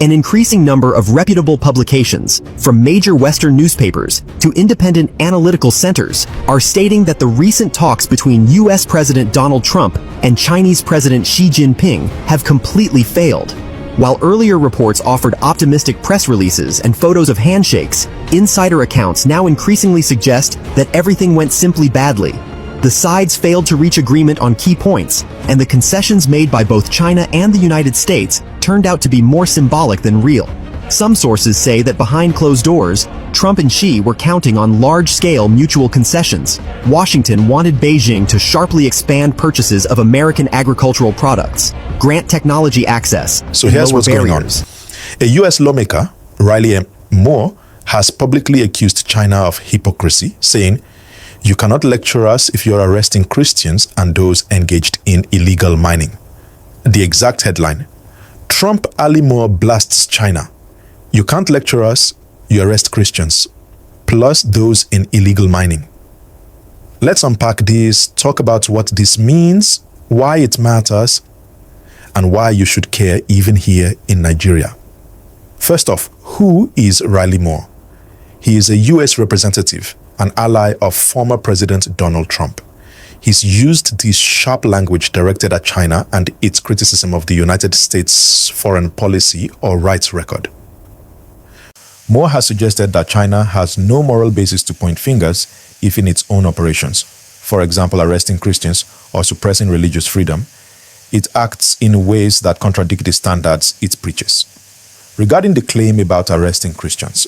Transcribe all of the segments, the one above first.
An increasing number of reputable publications, from major Western newspapers to independent analytical centers, are stating that the recent talks between US President Donald Trump and Chinese President Xi Jinping have completely failed. While earlier reports offered optimistic press releases and photos of handshakes, insider accounts now increasingly suggest that everything went simply badly. The sides failed to reach agreement on key points, and the concessions made by both China and the United States turned out to be more symbolic than real. Some sources say that behind closed doors, Trump and Xi were counting on large-scale mutual concessions. Washington wanted Beijing to sharply expand purchases of American agricultural products, grant technology access, So here's what's going on. A U.S. lawmaker, Riley M. Moore, has publicly accused China of hypocrisy, saying, "You cannot lecture us if you're arresting Christians and those engaged in illegal mining." The exact headline: Trump ally Moore blasts China. "You can't lecture us, you arrest Christians, plus those in illegal mining." Let's unpack this, talk about what this means, why it matters, and why you should care even here in Nigeria. First off, who is Riley Moore? He is a US representative, an ally of former President Donald Trump. He's used this sharp language directed at China and its criticism of the United States' foreign policy or rights record. Moore has suggested that China has no moral basis to point fingers if in its own operations, for example arresting Christians or suppressing religious freedom, it acts in ways that contradict the standards it preaches. Regarding the claim about arresting Christians,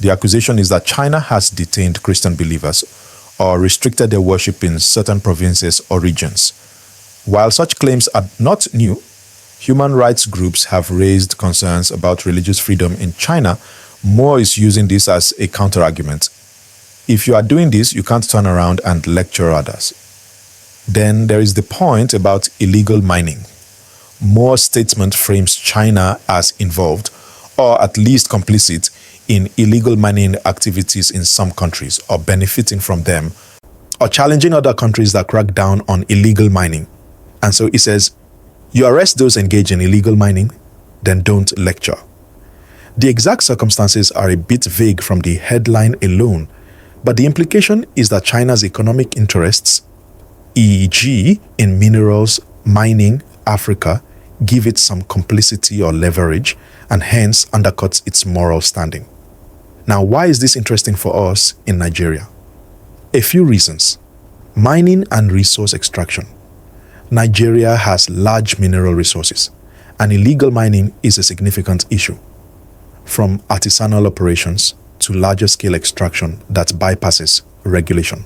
the accusation is that China has detained Christian believers or restricted their worship in certain provinces or regions. While such claims are not new, human rights groups have raised concerns about religious freedom in China. Moore is using this as a counter-argument. If you are doing this, you can't turn around and lecture others. Then there is the point about illegal mining. Moore's statement frames China as involved, or at least complicit, in illegal mining activities in some countries, or benefiting from them, or challenging other countries that crack down on illegal mining. And so he says, you arrest those engaged in illegal mining, then don't lecture. The exact circumstances are a bit vague from the headline alone, but the implication is that China's economic interests, e.g. in minerals, mining, Africa, give it some complicity or leverage, and hence undercuts its moral standing. Now, why is this interesting for us in Nigeria? A few reasons. Mining and resource extraction. Nigeria has large mineral resources, and illegal mining is a significant issue. From artisanal operations to larger scale extraction that bypasses regulation.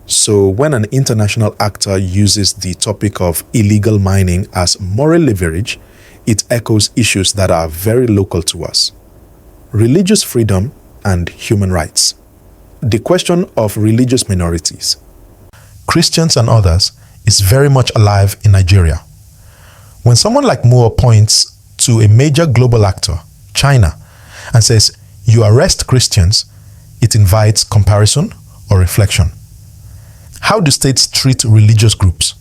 So when an international actor uses the topic of illegal mining as moral leverage, it echoes issues that are very local to us. Religious freedom and human rights. The question of religious minorities, Christians and others, is very much alive in Nigeria. When someone like Moore points to a major global actor, China, and says, you arrest Christians, it invites comparison or reflection. How do states treat religious groups?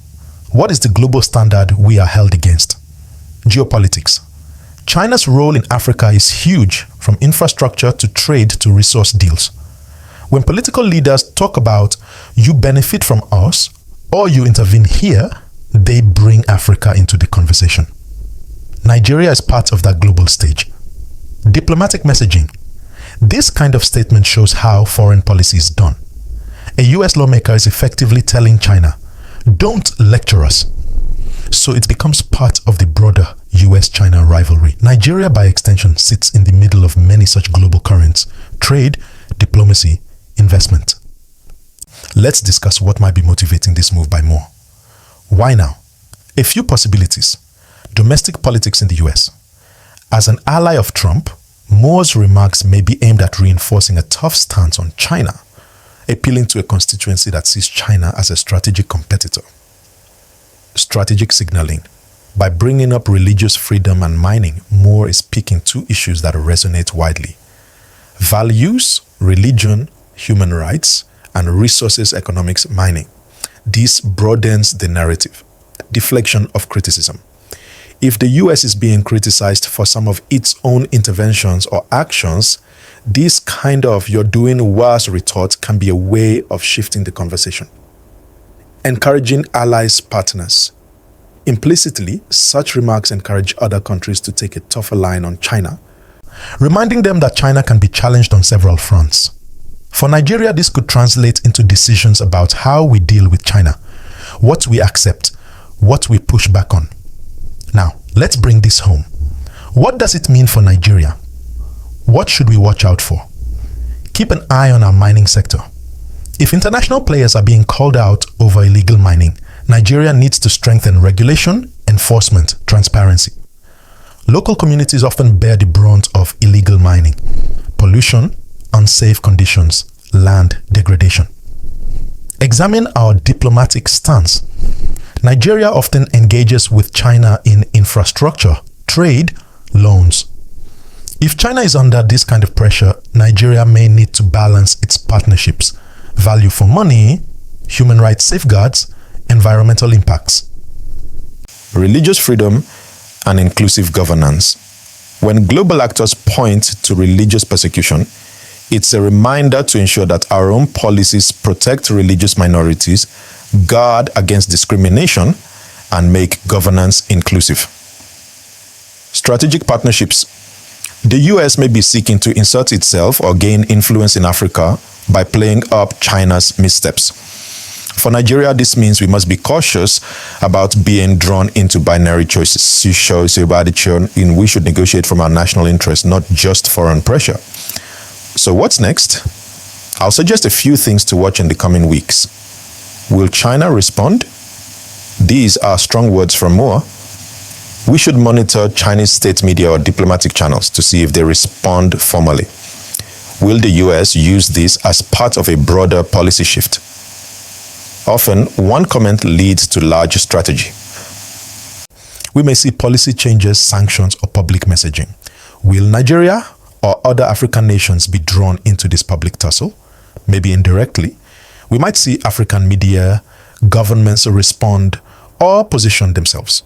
What is the global standard we are held against? Geopolitics. China's role in Africa is huge, from infrastructure to trade to resource deals. When political leaders talk about you benefit from us or you intervene here, they bring Africa into the conversation. Nigeria is part of that global stage. Diplomatic messaging. This kind of statement shows how foreign policy is done. A US lawmaker is effectively telling China, don't lecture us. So it becomes part of the broader US-China rivalry. Nigeria, by extension, sits in the middle of many such global currents: trade, diplomacy, investment. Let's discuss what might be motivating this move by Moore. Why now? A few possibilities. Domestic politics in the US. As an ally of Trump, Moore's remarks may be aimed at reinforcing a tough stance on China, appealing to a constituency that sees China as a strategic competitor. Strategic signaling. By bringing up religious freedom and mining, Moore is picking two issues that resonate widely: values, religion, human rights, and resources economics mining. This broadens the narrative. Deflection of criticism. If the US is being criticized for some of its own interventions or actions, this kind of "you're doing worse" retort can be a way of shifting the conversation. Encouraging allies, partners. Implicitly, such remarks encourage other countries to take a tougher line on China, reminding them that China can be challenged on several fronts. For Nigeria, this could translate into decisions about how we deal with China, what we accept, what we push back on. Now, let's bring this home. What does it mean for Nigeria? What should we watch out for? Keep an eye on our mining sector. If international players are being called out over illegal mining, Nigeria needs to strengthen regulation, enforcement, transparency. Local communities often bear the brunt of illegal mining, pollution, unsafe conditions, land degradation. Examine our diplomatic stance. Nigeria often engages with China in infrastructure, trade, loans. If China is under this kind of pressure, Nigeria may need to balance its partnerships, value for money, human rights safeguards, environmental impacts. Religious freedom and inclusive governance. When global actors point to religious persecution, it's a reminder to ensure that our own policies protect religious minorities, guard against discrimination, and make governance inclusive. Strategic partnerships. The US may be seeking to insert itself or gain influence in Africa by playing up China's missteps. For Nigeria, this means we must be cautious about being drawn into binary choices. We should negotiate from our national interest, not just foreign pressure. So what's next? I'll suggest a few things to watch in the coming weeks. Will China respond? These are strong words from Moore. We should monitor Chinese state media or diplomatic channels to see if they respond formally. Will the US use this as part of a broader policy shift? Often, one comment leads to larger strategy. We may see policy changes, sanctions, or public messaging. Will Nigeria or other African nations be drawn into this public tussle? Maybe indirectly. We might see African media, governments respond or position themselves.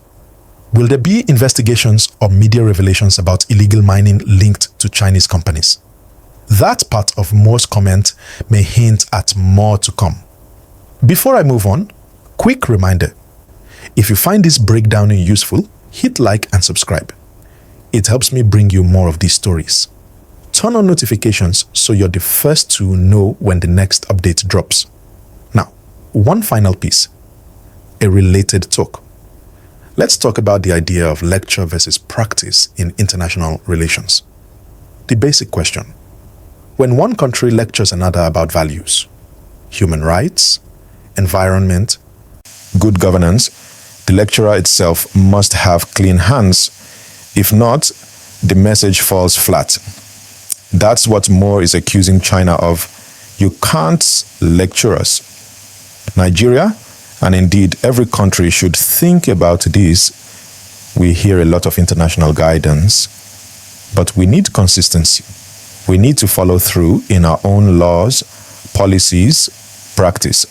Will there be investigations or media revelations about illegal mining linked to Chinese companies? That part of Moore's comment may hint at more to come. Before I move on, quick reminder. If you find this breakdown useful, hit like and subscribe. It helps me bring you more of these stories. Turn on notifications so you're the first to know when the next update drops. Now, one final piece, a related talk. Let's talk about the idea of lecture versus practice in international relations. The basic question: when one country lectures another about values, human rights, environment, good governance, the lecturer itself must have clean hands. If not, the message falls flat. That's what Moore is accusing China of. You can't lecture us. Nigeria, and indeed every country, should think about this. We hear a lot of international guidance, but we need consistency. We need to follow through in our own laws, policies, practice.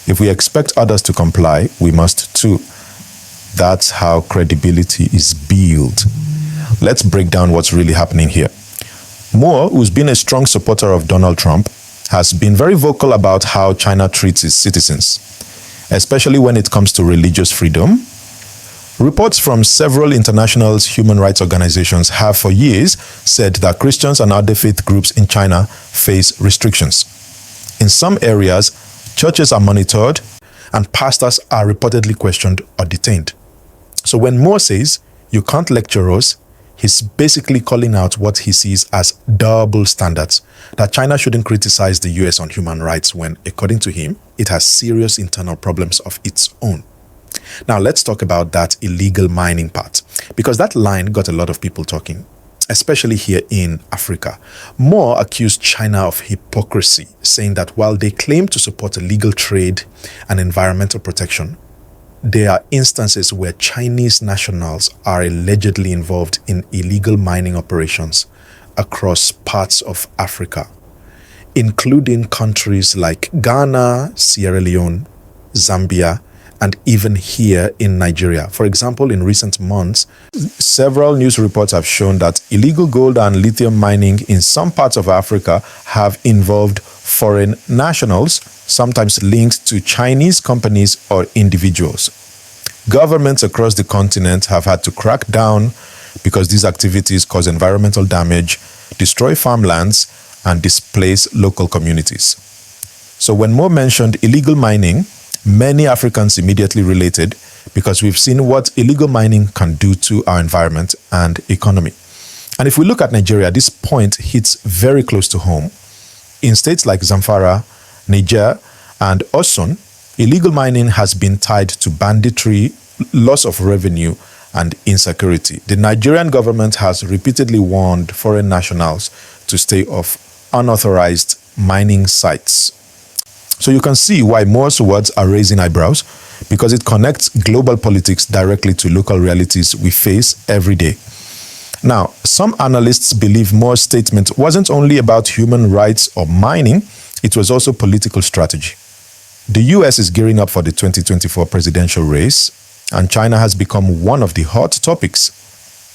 If we expect others to comply, we must too. That's how credibility is built. Let's break down what's really happening here. Moore, who's been a strong supporter of Donald Trump, has been very vocal about how China treats its citizens, especially when it comes to religious freedom. Reports from several international human rights organizations have for years said that Christians and other faith groups in China face restrictions. In some areas, churches are monitored and pastors are reportedly questioned or detained. So when Moore says, "You can't lecture us," he's basically calling out what he sees as double standards, that China shouldn't criticize the US on human rights when, according to him, it has serious internal problems of its own. Now let's talk about that illegal mining part, because that line got a lot of people talking, especially here in Africa. Moore accused China of hypocrisy, saying that while they claim to support illegal trade and environmental protection, there are instances where Chinese nationals are allegedly involved in illegal mining operations across parts of Africa, including countries like Ghana, Sierra Leone, Zambia, and even here in Nigeria. For example, in recent months, several news reports have shown that illegal gold and lithium mining in some parts of Africa have involved foreign nationals, sometimes linked to Chinese companies or individuals. Governments across the continent have had to crack down because these activities cause environmental damage, destroy farmlands, and displace local communities. So when Mo mentioned illegal mining, many Africans immediately related because we've seen what illegal mining can do to our environment and economy. And if we look at Nigeria, this point hits very close to home. In states like Zamfara, Niger, and Osun, illegal mining has been tied to banditry, loss of revenue, and insecurity. The Nigerian government has repeatedly warned foreign nationals to stay off unauthorized mining sites. So you can see why Moore's words are raising eyebrows, because it connects global politics directly to local realities we face every day. Now, some analysts believe Moore's statement wasn't only about human rights or mining, it was also political strategy. The US is gearing up for the 2024 presidential race, and China has become one of the hot topics.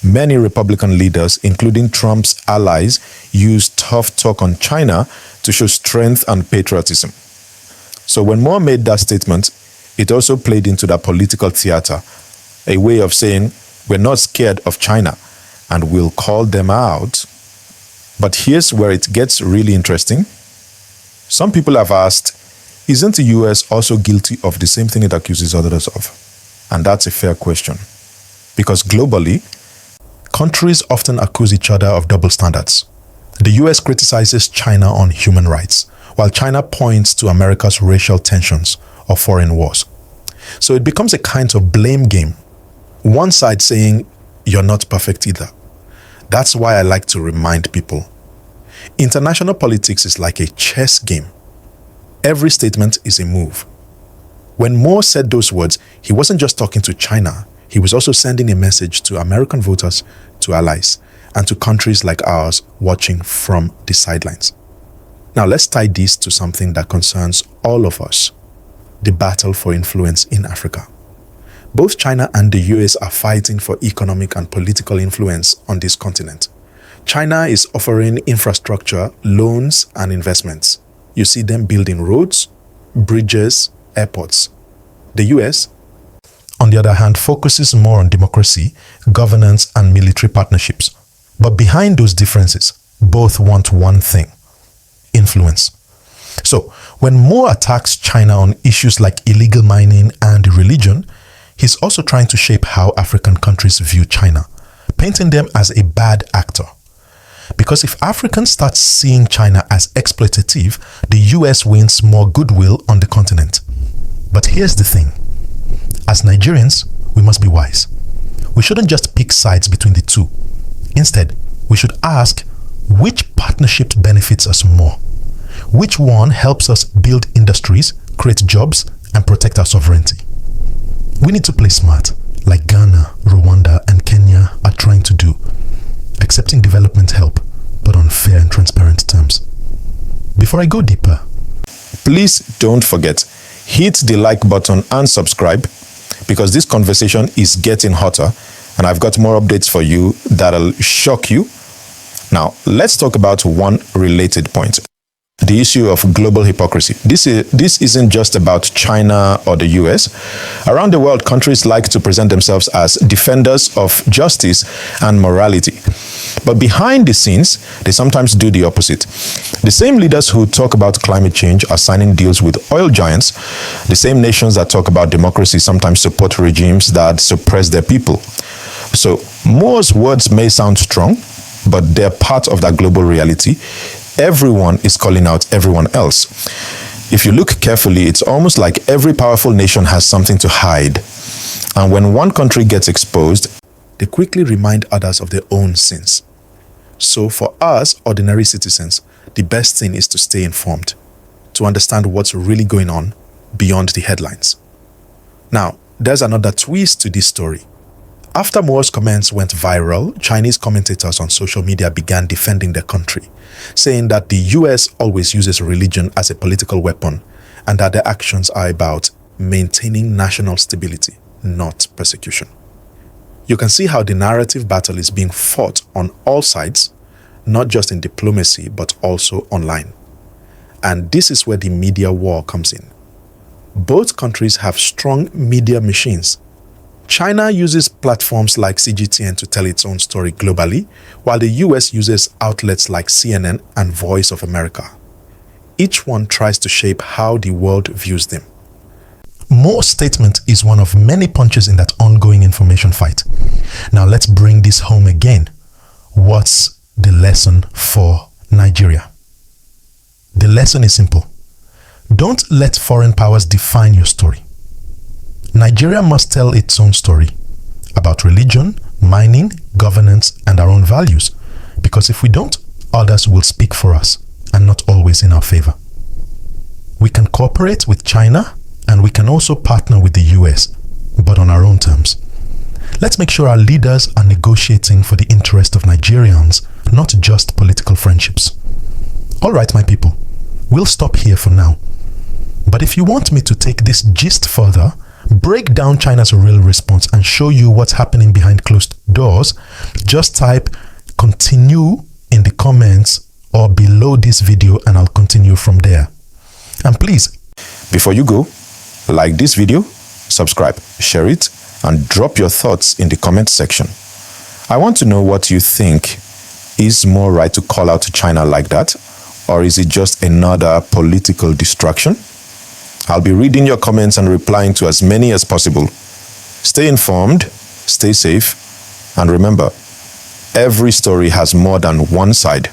Many Republican leaders, including Trump's allies, use tough talk on China to show strength and patriotism. So when Moore made that statement, it also played into that political theater, a way of saying, we're not scared of China and we'll call them out. But here's where it gets really interesting. Some people have asked, isn't the US also guilty of the same thing it accuses others of? And that's a fair question. Because globally, countries often accuse each other of double standards. The US criticizes China on human rights, while China points to America's racial tensions or foreign wars. So it becomes a kind of blame game. One side saying, you're not perfect either. That's why I like to remind people. International politics is like a chess game. Every statement is a move. When Moore said those words, he wasn't just talking to China. He was also sending a message to American voters, to allies, and to countries like ours watching from the sidelines. Now let's tie this to something that concerns all of us, the battle for influence in Africa. Both China and the US are fighting for economic and political influence on this continent. China is offering infrastructure, loans, and investments. You see them building roads, bridges, airports. The US, on the other hand, focuses more on democracy, governance, and military partnerships. But behind those differences, both want one thing: influence. So, when Moore attacks China on issues like illegal mining and religion, he's also trying to shape how African countries view China, painting them as a bad actor. Because if Africans start seeing China as exploitative, the US wins more goodwill on the continent. But here's the thing. As Nigerians, we must be wise. We shouldn't just pick sides between the two. Instead, we should ask, which partnership benefits us more? Which one helps us build industries, create jobs, and protect our sovereignty? We need to play smart, like Ghana, Rwanda, and Kenya are trying to do, accepting development help, but on fair and transparent terms. Before I go deeper, please don't forget, hit the like button and subscribe, because this conversation is getting hotter and I've got more updates for you that'll shock you. Now, let's talk about one related point. The issue of global hypocrisy. This isn't just about China or the US. Around the world, countries like to present themselves as defenders of justice and morality. But behind the scenes, they sometimes do the opposite. The same leaders who talk about climate change are signing deals with oil giants. The same nations that talk about democracy sometimes support regimes that suppress their people. So Moore's words may sound strong, but they're part of that global reality. Everyone is calling out everyone else. If you look carefully, it's almost like every powerful nation has something to hide. And when one country gets exposed, they quickly remind others of their own sins. So for us, ordinary citizens, the best thing is to stay informed, to understand what's really going on beyond the headlines. Now, there's another twist to this story. After Moore's comments went viral, Chinese commentators on social media began defending their country, saying that the US always uses religion as a political weapon and that their actions are about maintaining national stability, not persecution. You can see how the narrative battle is being fought on all sides, not just in diplomacy, but also online. And this is where the media war comes in. Both countries have strong media machines. China uses platforms like CGTN to tell its own story globally, while the US uses outlets like CNN and Voice of America. Each one tries to shape how the world views them. More statement is one of many punches in that ongoing information fight. Now let's bring this home again. What's the lesson for Nigeria? The lesson is simple. Don't let foreign powers define your story. Nigeria must tell its own story about religion, mining, governance, and our own values. Because if we don't, others will speak for us and not always in our favor. We can cooperate with China and we can also partner with the US, but on our own terms. Let's make sure our leaders are negotiating for the interest of Nigerians, not just political friendships. All right, my people, we'll stop here for now. But if you want me to take this gist further, break down China's real response and show you what's happening behind closed doors, just type continue in the comments or below this video and I'll continue from there. And please, before you go, like this video, subscribe, share it, and drop your thoughts in the comment section. I want to know what you think. Is more right to call out to China like that? Or is it just another political distraction? I'll be reading your comments and replying to as many as possible. Stay informed, stay safe, and remember, every story has more than one side.